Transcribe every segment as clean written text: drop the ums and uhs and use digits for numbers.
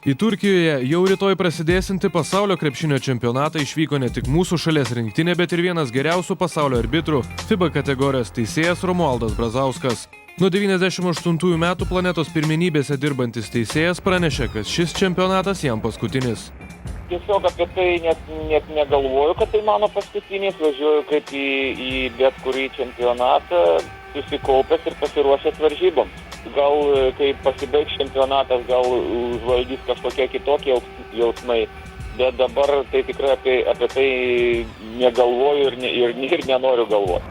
Į Turkijoje jau rytoj prasidėsinti pasaulio krepšinio čempionatą išvyko ne tik mūsų šalies rinktinė, bet ir vienas geriausių pasaulio arbitrų FIBA kategorijos teisėjas Romualdas Brazauskas. Nuo 98 metų planetos pirmenybėse dirbantis teisėjas pranešė, kad šis čempionatas jam paskutinis. Tiesiog apie tai net negalvoju, kad tai mano paskutinis, važiuoju kaip į bet kurį čempionatą, susikaupęs ir pasiruošęs varžyboms. Gal kai pasibaigs čempionatas, gal užvaldys kažkokie kitokie jausmai, bet dabar tai tikrai apie tai negalvoju ir nenoriu galvoti.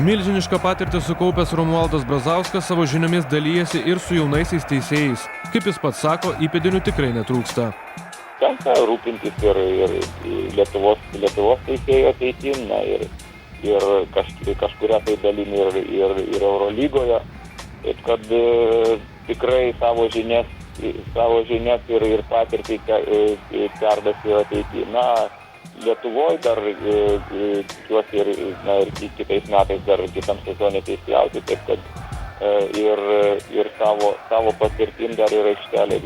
Milžinišką patirtį sukaupęs Romualdas Brazauskas savo žiniomis dalyjasi ir su jaunaisiais teisėjais. Kaip jis pats sako, įpėdinių tikrai netrūksta. Tenka rūpintis ir Lietuvos teisėjo ateitim, ir kažkuria tai dalimi ir Eurolygoje. Taip kad tikrai savo žinias ir patirtį perduosiu ateityje. Lietuvoje dar tikiuosi ir kitais metais dar kitam sezone teisėjauti, taip kad ir savo patirtim dar ir aikštelėje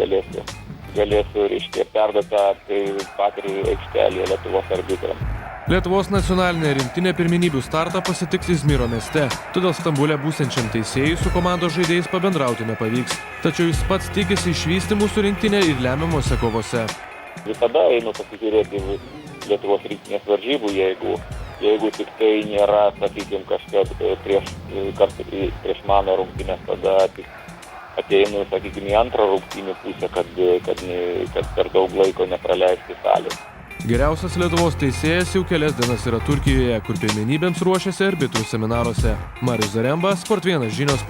galėsiu perduoti patirtį aikštelėje Lietuvos arbitrams. Lietuvos nacionalinė rinktinė pirmenybių startą pasitiks Izmiro mieste, todėl Stambule būsiančiam teisėjui su komandos žaidėjais pabendrauti nepavyks. Tačiau jis pats tikisi išvysti mūsų rinktinę ir lemiamose kovose. Visada einu pasižiūrėti Lietuvos rinktinės varžybų, jeigu tik tai nėra, sakykime, kažkas prieš mano rungtynės, tada ateinu, sakykime, į antrą rungtynių pusę, kad per daug laiko nepraleisti salės. Geriausias Lietuvos teisėjas jau kelias dienas yra Turkijoje, kur pirmenybėms ruošiasi arbitrų seminaruose. Marius Zaremba, Sport 1 žinios +.